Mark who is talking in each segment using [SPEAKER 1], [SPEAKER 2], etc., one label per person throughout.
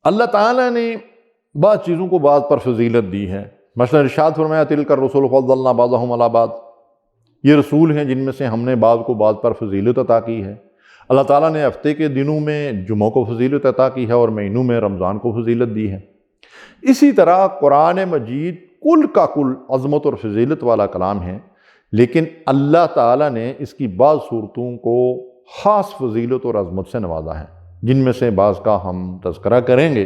[SPEAKER 1] اللہ تعالیٰ نے بعض چیزوں کو بعض پر فضیلت دی ہے۔ مثلا ارشاد فرمایا تلک الرسل فضلنا بعضهم علی بعض، یہ رسول ہیں جن میں سے ہم نے بعض کو بعض پر فضیلت عطا کی ہے۔ اللہ تعالیٰ نے ہفتے کے دنوں میں جمعہ کو فضیلت عطا کی ہے اور مہینوں میں رمضان کو فضیلت دی ہے۔ اسی طرح قرآن مجید کل کا کل عظمت اور فضیلت والا کلام ہے، لیکن اللہ تعالیٰ نے اس کی بعض صورتوں کو خاص فضیلت اور عظمت سے نوازا ہے، جن میں سے بعض کا ہم تذکرہ کریں گے،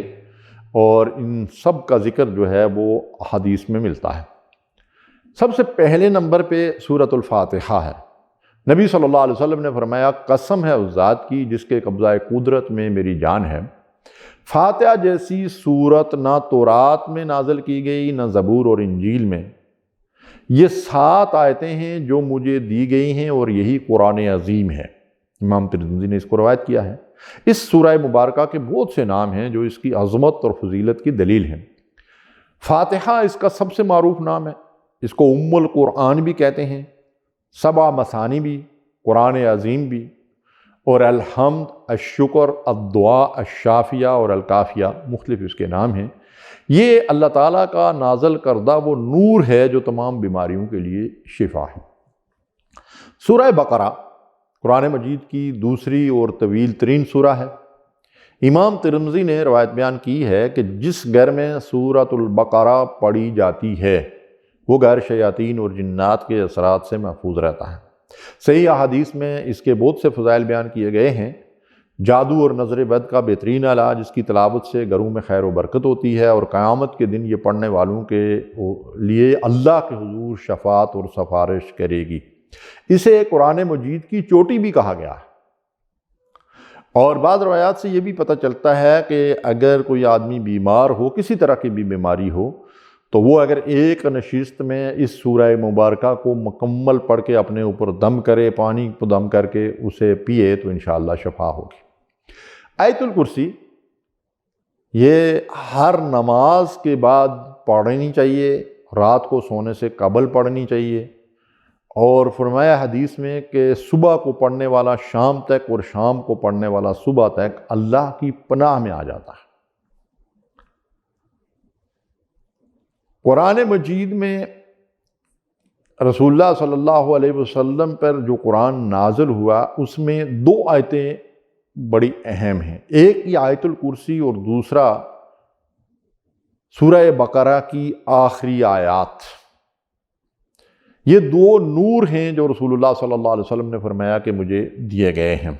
[SPEAKER 1] اور ان سب کا ذکر جو ہے وہ حدیث میں ملتا ہے۔ سب سے پہلے نمبر پہ سورۃ الفاتحہ ہے۔ نبی صلی اللہ علیہ وسلم نے فرمایا قسم ہے اس ذات کی جس کے قبضہ قدرت میں میری جان ہے، فاتحہ جیسی سورت نہ تورات میں نازل کی گئی نہ زبور اور انجیل میں۔ یہ 7 آیتیں ہیں جو مجھے دی گئی ہیں اور یہی قرآن عظیم ہے۔ امام ترمذی نے اس کو روایت کیا ہے۔ اس سورہ مبارکہ کے بہت سے نام ہیں جو اس کی عظمت اور فضیلت کی دلیل ہیں۔ فاتحہ اس کا سب سے معروف نام ہے، اس کو ام القرآن بھی کہتے ہیں، 7 مثانی بھی، قرآن عظیم بھی، اور الحمد، الشکر، الدعاء، الشافیہ اور الکافیہ مختلف اس کے نام ہیں۔ یہ اللہ تعالیٰ کا نازل کردہ وہ نور ہے جو تمام بیماریوں کے لیے شفا ہے۔ سورہ بقرہ قرآن مجید کی دوسری اور طویل ترین سورہ ہے۔ امام ترمذی نے روایت بیان کی ہے کہ جس گھر میں سورۃ البقرہ پڑھی جاتی ہے وہ گھر شیاطین اور جنات کے اثرات سے محفوظ رہتا ہے۔ صحیح احادیث میں اس کے بہت سے فضائل بیان کیے گئے ہیں۔ جادو اور نظر بد کا بہترین علاج، اس کی تلاوت سے گھروں میں خیر و برکت ہوتی ہے، اور قیامت کے دن یہ پڑھنے والوں کے لیے اللہ کے حضور شفاعت اور سفارش کرے گی۔ اسے قرآن مجید کی چوٹی بھی کہا گیا ہے۔ اور بعض روایات سے یہ بھی پتہ چلتا ہے کہ اگر کوئی آدمی بیمار ہو، کسی طرح کی بھی بیماری ہو، تو وہ اگر ایک نشست میں اس سورہ مبارکہ کو مکمل پڑھ کے اپنے اوپر دم کرے، پانی کو دم کر کے اسے پیے، تو انشاءاللہ شفا ہوگی۔ آیت الکرسی یہ ہر نماز کے بعد پڑھنی چاہیے، رات کو سونے سے قبل پڑھنی چاہیے، اور فرمایا حدیث میں کہ صبح کو پڑھنے والا شام تک اور شام کو پڑھنے والا صبح تک اللہ کی پناہ میں آ جاتا ہے۔ قرآن مجید میں رسول اللہ صلی اللہ علیہ وسلم پر جو قرآن نازل ہوا اس میں 2 آیتیں بڑی اہم ہیں۔ ایک یہ آیت الکرسی اور دوسرا سورہ بقرہ کی آخری آیات۔ یہ 2 نور ہیں جو رسول اللہ صلی اللہ علیہ وسلم نے فرمایا کہ مجھے دیے گئے ہیں،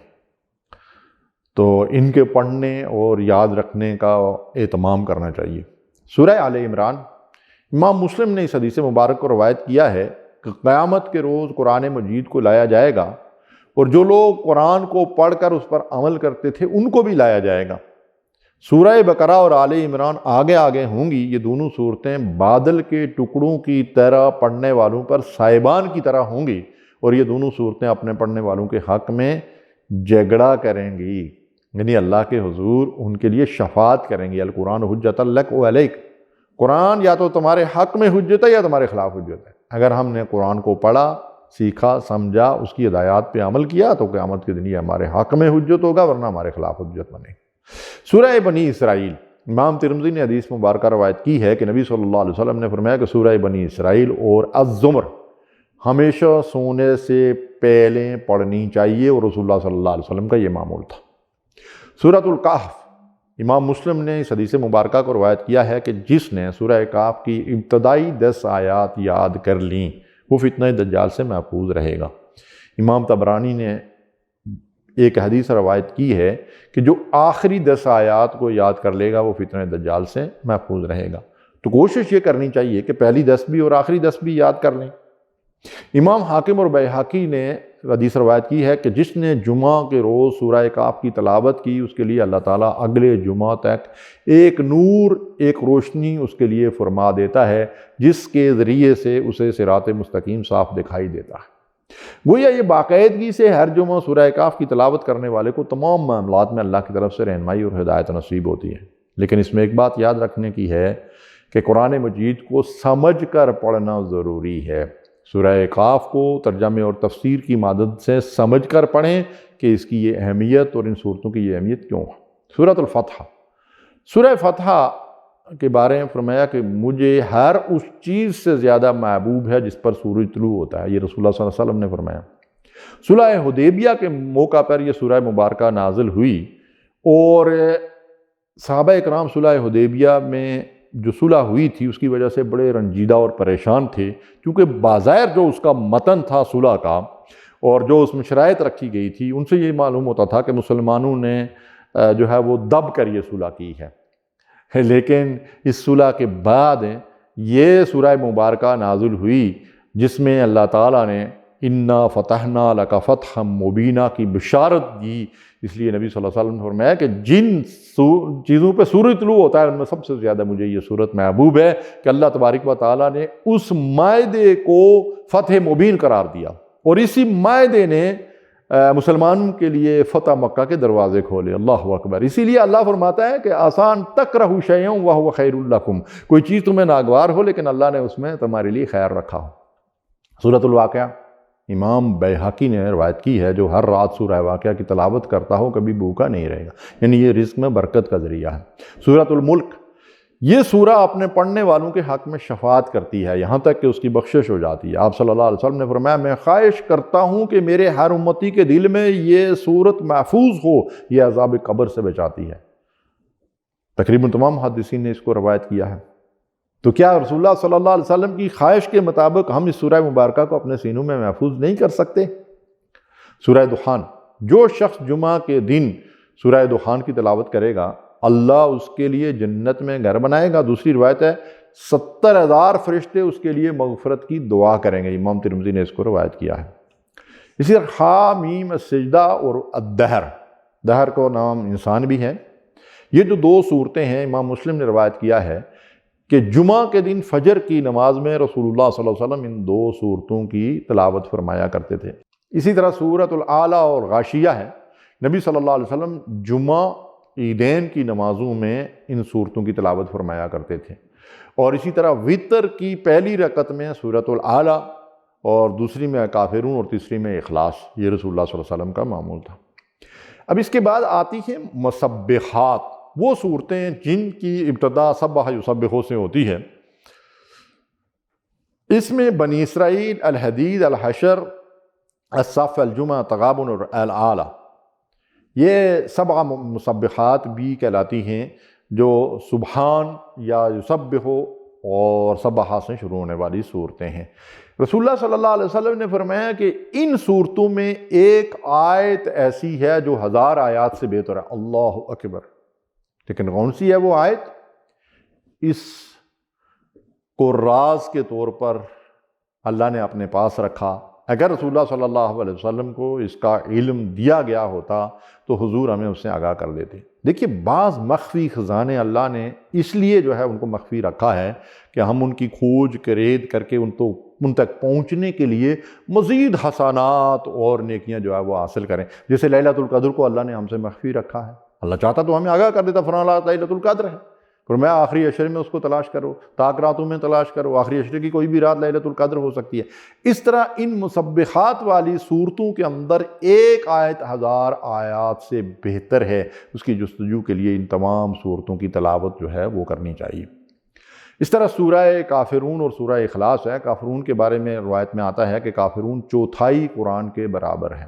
[SPEAKER 1] تو ان کے پڑھنے اور یاد رکھنے کا اہتمام کرنا چاہیے۔ سورہ آل عمران، امام مسلم نے اس حدیث مبارک کو روایت کیا ہے کہ قیامت کے روز قرآن مجید کو لایا جائے گا، اور جو لوگ قرآن کو پڑھ کر اس پر عمل کرتے تھے ان کو بھی لایا جائے گا۔ سورہ بقرہ اور آل عمران آگے آگے ہوں گی۔ یہ دونوں صورتیں بادل کے ٹکڑوں کی طرح پڑھنے والوں پر سائبان کی طرح ہوں گی، اور یہ دونوں صورتیں اپنے پڑھنے والوں کے حق میں جھگڑا کریں گی، یعنی اللہ کے حضور ان کے لیے شفاعت کریں گی۔ القرآن حجت لک و علیک، قرآن یا تو تمہارے حق میں حجت ہے یا تمہارے خلاف حجت ہے۔ اگر ہم نے قرآن کو پڑھا، سیکھا، سمجھا، اس کی ہدایات پہ عمل کیا، تو قیامت کے دن یہ ہمارے حق میں حجت ہوگا، ورنہ ہمارے خلاف حجت بنے گی۔ سورہ بنی اسرائیل، امام ترمذی نے حدیث مبارکہ روایت کی ہے کہ نبی صلی اللہ علیہ وسلم نے فرمایا کہ سورہ بنی اسرائیل اور الزمر ہمیشہ سونے سے پہلے پڑھنی چاہیے، اور رسول اللہ صلی اللہ علیہ وسلم کا یہ معمول تھا۔ سورۃ الکہف، امام مسلم نے اس حدیث مبارکہ کو روایت کیا ہے کہ جس نے سورہ کہف کی ابتدائی 10 آیات یاد کر لیں وہ فتنہ دجال سے محفوظ رہے گا۔ امام طبرانی نے ایک حدیث روایت کی ہے کہ جو آخری 10 آیات کو یاد کر لے گا وہ فتنہ دجال سے محفوظ رہے گا۔ تو کوشش یہ کرنی چاہیے کہ پہلی 10 بھی اور آخری 10 بھی یاد کر لیں۔ امام حاکم اور بیہقی نے حدیث روایت کی ہے کہ جس نے جمعہ کے روز سورہ کہف کی تلاوت کی اس کے لیے اللہ تعالیٰ اگلے جمعہ تک ایک نور، ایک روشنی اس کے لیے فرما دیتا ہے، جس کے ذریعے سے اسے صراط مستقیم صاف دکھائی دیتا ہے۔ گویا یہ باقاعدگی سے ہر جمعہ سورہ کہف کی تلاوت کرنے والے کو تمام معاملات میں اللہ کی طرف سے رہنمائی اور ہدایت نصیب ہوتی ہے۔ لیکن اس میں ایک بات یاد رکھنے کی ہے کہ قرآن مجید کو سمجھ کر پڑھنا ضروری ہے۔ سورہ کہف کو ترجمے اور تفسیر کی مدد سے سمجھ کر پڑھیں کہ اس کی یہ اہمیت اور ان صورتوں کی یہ اہمیت کیوں ہے۔ سورۃ الفتح، سورہ فتح کے بارے میں فرمایا کہ مجھے ہر اس چیز سے زیادہ محبوب ہے جس پر سورج طلوع ہوتا ہے، یہ رسول اللہ صلی اللہ علیہ وسلم نے فرمایا۔ صلح حدیبیہ کے موقع پر یہ سورہ مبارکہ نازل ہوئی، اور صحابہ اکرام صلح حدیبیہ میں جو صلح ہوئی تھی اس کی وجہ سے بڑے رنجیدہ اور پریشان تھے، کیونکہ بظاہر جو اس کا متن تھا صلح کا اور جو اس میں شرائط رکھی گئی تھی، ان سے یہ معلوم ہوتا تھا کہ مسلمانوں نے جو ہے وہ دب کر یہ صلح کی ہے، لیکن اس صلح کے بعد یہ سورہ مبارکہ نازل ہوئی جس میں اللہ تعالیٰ نے انا فتحنا لک فتحا مبینہ کی بشارت دی۔ اس لیے نبی صلی اللہ علیہ وسلم نے فرمایا کہ جن چیزوں پہ سورج طلوع ہوتا ہے ان میں سب سے زیادہ مجھے یہ صورت محبوب ہے کہ اللہ تبارک و تعالیٰ نے اس معاہدے کو فتح مبین قرار دیا، اور اسی معاہدے نے مسلمانوں کے لیے فتح مکہ کے دروازے کھولے۔ اللہ اکبر۔ اسی لیے اللہ فرماتا ہے کہ آسان تکرہوا شیئا وہو خیر لکم، کوئی چیز تمہیں ناگوار ہو لیکن اللہ نے اس میں تمہارے لیے خیر رکھا ہو۔ سورۃ الواقعہ امام بیہقی نے روایت کی ہے، جو ہر رات سورہ واقعہ کی تلاوت کرتا ہو کبھی بھوکا نہیں رہے گا، یعنی یہ رزق میں برکت کا ذریعہ ہے۔ سورۃ الملک، یہ سورہ اپنے پڑھنے والوں کے حق میں شفاعت کرتی ہے، یہاں تک کہ اس کی بخشش ہو جاتی ہے۔ آپ صلی اللہ علیہ وسلم نے فرمایا میں خواہش کرتا ہوں کہ میرے ہر امتی کے دل میں یہ صورت محفوظ ہو، یہ عذاب قبر سے بچاتی ہے۔ تقریباً تمام محدثین نے اس کو روایت کیا ہے۔ تو کیا رسول اللہ صلی اللہ علیہ وسلم کی خواہش کے مطابق ہم اس سورہ مبارکہ کو اپنے سینوں میں محفوظ نہیں کر سکتے؟ سورہ دخان، جو شخص جمعہ کے دن سورہ دخان کی تلاوت کرے گا اللہ اس کے لیے جنت میں گھر بنائے گا۔ دوسری روایت ہے 70,000 فرشتے اس کے لیے مغفرت کی دعا کریں گے، امام ترمذی نے اس کو روایت کیا ہے۔ اسی طرح حامیم السجدہ اور الدہر، دہر کو نام انسان بھی ہے، یہ جو دو صورتیں ہیں امام مسلم نے روایت کیا ہے کہ جمعہ کے دن فجر کی نماز میں رسول اللہ صلی اللہ علیہ وسلم ان دو صورتوں کی تلاوت فرمایا کرتے تھے۔ اسی طرح سورۃ الاعلیٰ اور غاشیہ ہے، نبی صلی اللہ علیہ وسلم جمعہ عیدین کی نمازوں میں ان صورتوں کی تلاوت فرمایا کرتے تھے، اور اسی طرح وتر کی پہلی رکعت میں سورۃ الاعلیٰ اور دوسری میں کافرون اور تیسری میں اخلاص، یہ رسول اللہ صلی اللہ علیہ وسلم کا معمول تھا۔ اب اس کے بعد آتی ہیں مسبحات، وہ صورتیں جن کی ابتدا سبح یسبح سے ہوتی ہے۔ اس میں بنی اسرائیل، الحدید، الحشر، الصف، الجمعہ، تغابن اور الاعلیٰ، یہ 7 مسبحات بھی کہلاتی ہیں جو سبحان یا یسبح اور سبحہ سے شروع ہونے والی صورتیں ہیں۔ رسول اللہ صلی اللہ علیہ وسلم نے فرمایا کہ ان صورتوں میں ایک آیت ایسی ہے جو 1000 آیات سے بہتر ہے۔ اللہ اکبر۔ لیکن کون سی ہے وہ آیت؟ اس کو راز کے طور پر اللہ نے اپنے پاس رکھا۔ اگر رسول اللہ صلی اللہ علیہ وسلم کو اس کا علم دیا گیا ہوتا تو حضور ہمیں اس سے آگاہ کر دیتے۔ دیکھیے بعض مخفی خزانے اللہ نے اس لیے جو ہے ان کو مخفی رکھا ہے کہ ہم ان کی کھوج کرید کر کے ان تک پہنچنے کے لیے مزید حسنات اور نیکیاں جو ہے وہ حاصل کریں۔ جیسے لیلۃ القدر کو اللہ نے ہم سے مخفی رکھا ہے، اللہ چاہتا تو ہمیں آگاہ کر دیتا، فرمایا لیلۃ القدر ہے، فرمایا آخری عشرے میں اس کو تلاش کرو، طاق راتوں میں تلاش کرو، آخری عشرے کی کوئی بھی رات لیلۃ القدر ہو سکتی ہے۔ اس طرح ان مسبحات والی صورتوں کے اندر ایک آیت 1000 آیات سے بہتر ہے، اس کی جستجو کے لیے ان تمام صورتوں کی تلاوت جو ہے وہ کرنی چاہیے۔ اس طرح سورہ کافرون اور سورہ اخلاص ہے۔ کافرون کے بارے میں روایت میں آتا ہے کہ کافرون 1/4 قرآن کے برابر ہے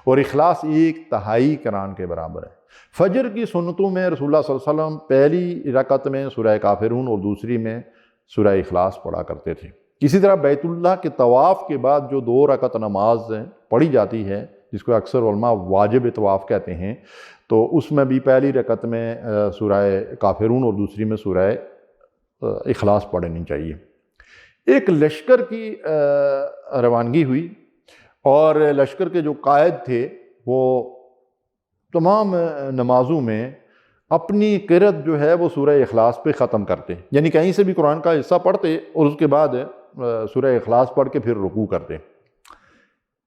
[SPEAKER 1] اور اخلاص 1/3 قرآن کے برابر ہے۔ فجر کی سنتوں میں رسول اللہ صلی اللہ علیہ وسلم پہلی رکعت میں سورہ کافرون اور دوسری میں سورہ اخلاص پڑھا کرتے تھے۔ اسی طرح بیت اللہ کے طواف کے بعد جو 2 رکعت نماز پڑھی جاتی ہے جس کو اکثر علماء واجب طواف کہتے ہیں، تو اس میں بھی پہلی رکعت میں سورہ کافرون اور دوسری میں سورہ اخلاص پڑھنی چاہیے۔ ایک لشکر کی روانگی ہوئی اور لشکر کے جو قائد تھے وہ تمام نمازوں میں اپنی قرأت جو ہے وہ سورہ اخلاص پہ ختم کرتے، یعنی کہیں سے بھی قرآن کا حصہ پڑھتے اور اس کے بعد سورہ اخلاص پڑھ کے پھر رکوع کرتے۔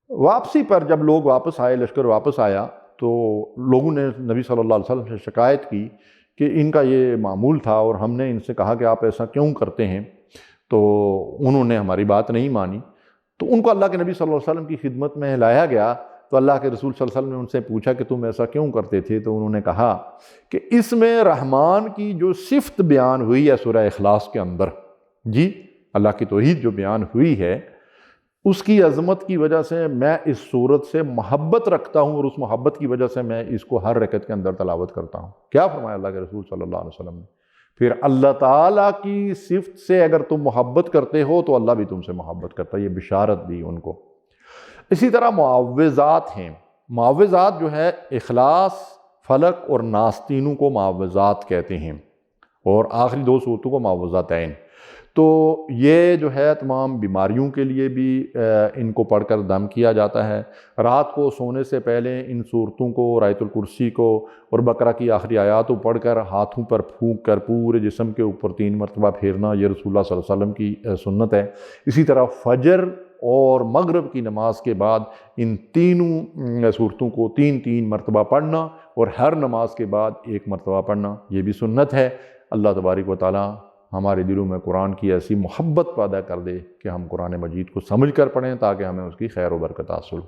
[SPEAKER 1] واپسی پر جب لوگ واپس آئے، لشکر واپس آیا، تو لوگوں نے نبی صلی اللہ علیہ وسلم سے شکایت کی کہ ان کا یہ معمول تھا اور ہم نے ان سے کہا کہ آپ ایسا کیوں کرتے ہیں، تو انہوں نے ہماری بات نہیں مانی۔ تو ان کو اللہ کے نبی صلی اللہ علیہ وسلم کی خدمت میں لایا گیا تو اللہ کے رسول صلی اللہ علیہ وسلم نے ان سے پوچھا کہ تم ایسا کیوں کرتے تھے؟ تو انہوں نے کہا کہ اس میں رحمان کی جو صفت بیان ہوئی ہے سورہ اخلاص کے اندر، جی اللہ کی توحید جو بیان ہوئی ہے، اس کی عظمت کی وجہ سے میں اس صورت سے محبت رکھتا ہوں، اور اس محبت کی وجہ سے میں اس کو ہر رکعت کے اندر تلاوت کرتا ہوں۔ کیا فرمایا اللہ کے رسول صلی اللہ علیہ وسلم نے؟ پھر اللہ تعالیٰ کی صفت سے اگر تم محبت کرتے ہو تو اللہ بھی تم سے محبت کرتا ہے، یہ بشارت دی ان کو۔ اسی طرح معوذات ہیں، معوذات جو ہے اخلاص، فلق اور ناس، تینوں کو معوذات کہتے ہیں، اور آخری دو صورتوں کو معوذاتین۔ تو یہ جو ہے تمام بیماریوں کے لیے بھی ان کو پڑھ کر دم کیا جاتا ہے۔ رات کو سونے سے پہلے ان صورتوں کو، آیت الکرسی کو اور بقرہ کی آخری آیات کو پڑھ کر ہاتھوں پر پھونک کر پورے جسم کے اوپر 3 مرتبہ پھیرنا، یہ رسول اللہ صلی اللہ علیہ وسلم کی سنت ہے۔ اسی طرح فجر اور مغرب کی نماز کے بعد ان تینوں صورتوں کو 3 مرتبہ پڑھنا، اور ہر نماز کے بعد 1 مرتبہ پڑھنا، یہ بھی سنت ہے۔ اللہ تبارک و تعالی ہمارے دلوں میں قرآن کی ایسی محبت پیدا کر دے کہ ہم قرآن مجید کو سمجھ کر پڑھیں، تاکہ ہمیں اس کی خیر و برکت حاصل ہو۔